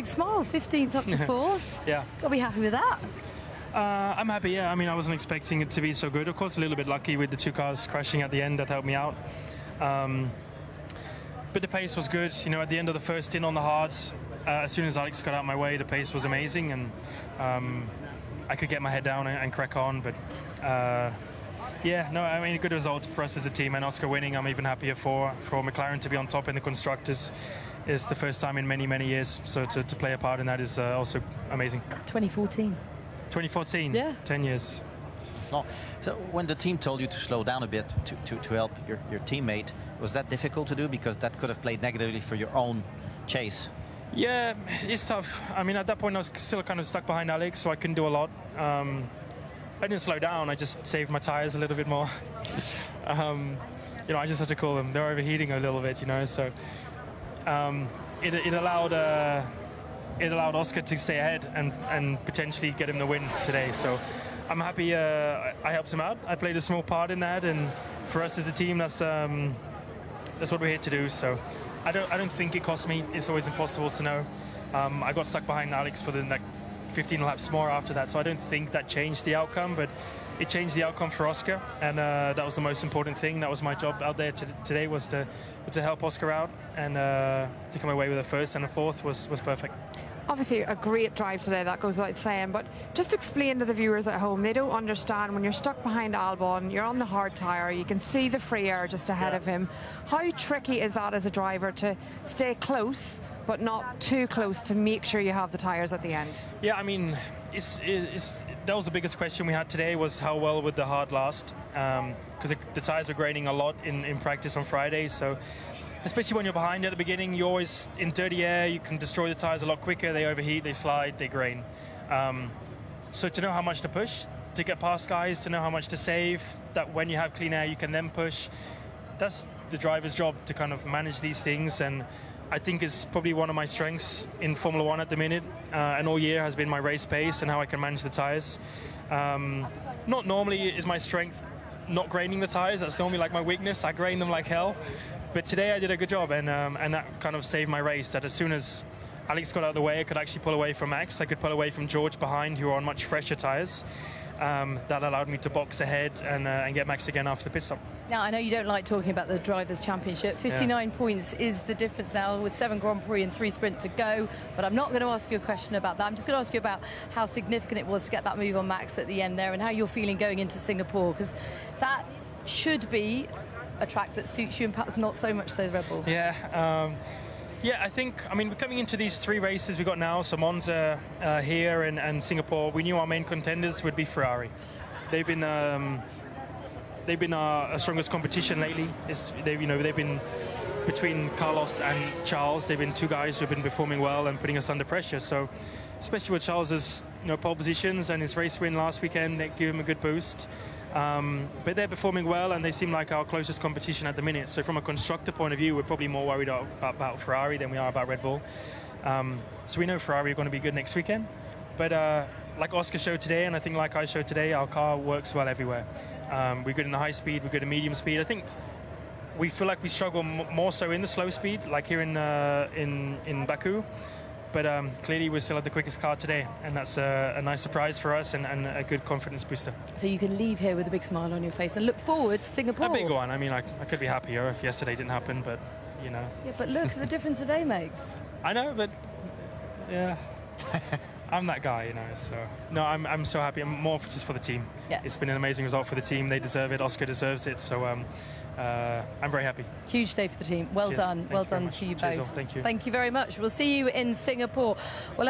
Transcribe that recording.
big smile, 15th up to 4th. Yeah. Got to be happy with that. I'm happy, yeah. I mean, I wasn't expecting it to be so good. Of course, a little bit lucky with the 2 cars crashing at the end. That helped me out. But the pace was good. You know, at the end of the first stint on the hards, as soon as Alex got out of my way, the pace was amazing, and I could get my head down and crack on. But yeah, no, I mean, a good result for us as a team, and Oscar winning. I'm even happier for McLaren to be on top in the constructors. Is the first time in many years. So to play a part in that is also amazing. 2014. 2014. Yeah. 10 years. It's long. So when the team told you to slow down a bit to help your teammate, was that difficult to do, because that could have played negatively for your own chase? Yeah, it's tough. I mean, at that point I was still kind of stuck behind Alex, so I couldn't do a lot. I didn't slow down, I just saved my tires a little bit more. You know, I just had to cool them. They're overheating a little bit, you know, so it allowed Oscar to stay ahead and potentially get him the win today. So I'm happy I helped him out. I played a small part in that, and for us as a team, that's what we're here to do. So I don't think it cost me. It's always impossible to know. I got stuck behind Alex for the 15 laps more after that, so I don't think that changed the outcome, but it changed the outcome for Oscar, and that was the most important thing. That was my job out there today, was to help Oscar out, and to come away with a first and a fourth was perfect. Obviously a great drive today, that goes without saying, but just explain to the viewers at home, they don't understand when you're stuck behind Albon, you're on the hard tyre, you can see the free air just ahead of him. How tricky is that as a driver to stay close but not too close to make sure you have the tyres at the end? Yeah, I mean, that was the biggest question we had today, was how well would the hard last, because the tyres were graining a lot in practice on Friday. So especially when you're behind at the beginning, you're always in dirty air, you can destroy the tyres a lot quicker, they overheat, they slide, they grain. So to know how much to push, to get past guys, to know how much to save, that when you have clean air you can then push, that's the driver's job, to kind of manage these things. And I think it's probably one of my strengths in Formula One at the minute, and all year has been my race pace and how I can manage the tyres. Not normally is my strength not graining the tyres, that's normally like my weakness, I grain them like hell. But today I did a good job, and that kind of saved my race, that as soon as Alex got out of the way, I could actually pull away from Max, I could pull away from George behind, who are on much fresher tyres. That allowed me to box ahead and get Max again after the pit stop. Now, I know you don't like talking about the Drivers' Championship. 59 points is the difference now, with 7 Grand Prix and 3 sprint to go. But I'm not going to ask you a question about that. I'm just going to ask you about how significant it was to get that move on Max at the end there, and how you're feeling going into Singapore, because that should be a track that suits you, and perhaps not so much so the Red Bull. Yeah. Yeah, I think, I mean, we're coming into these 3 races we got now, so Monza, here, and Singapore. We knew our main contenders would be Ferrari. They've been our strongest competition lately. They've been between Carlos and Charles. They've been 2 guys who've been performing well and putting us under pressure. So, especially with Charles's pole positions and his race win last weekend, they give him a good boost. But they're performing well, and they seem like our closest competition at the minute. So from a constructor point of view, we're probably more worried about Ferrari than we are about Red Bull. So we know Ferrari are going to be good next weekend. But like Oscar showed today, and I think like I showed today, our car works well everywhere. We're good in the high speed, we're good in medium speed. I think we feel like we struggle more so in the slow speed, like here in Baku. But clearly we still have the quickest car today, and that's a nice surprise for us, and a good confidence booster. So you can leave here with a big smile on your face and look forward to Singapore. A big one. I mean, I could be happier if yesterday didn't happen, but Yeah, but look at the difference a day makes. I know, but yeah. I'm that guy, so no, I'm so happy. I'm more just for the team. Yeah. It's been an amazing result for the team. They deserve it. Oscar deserves it. So I'm very happy. Huge day for the team. Well Cheers. done. Well done to you both. Cheers, thank you. Thank you very much. We'll see you in Singapore. Well, as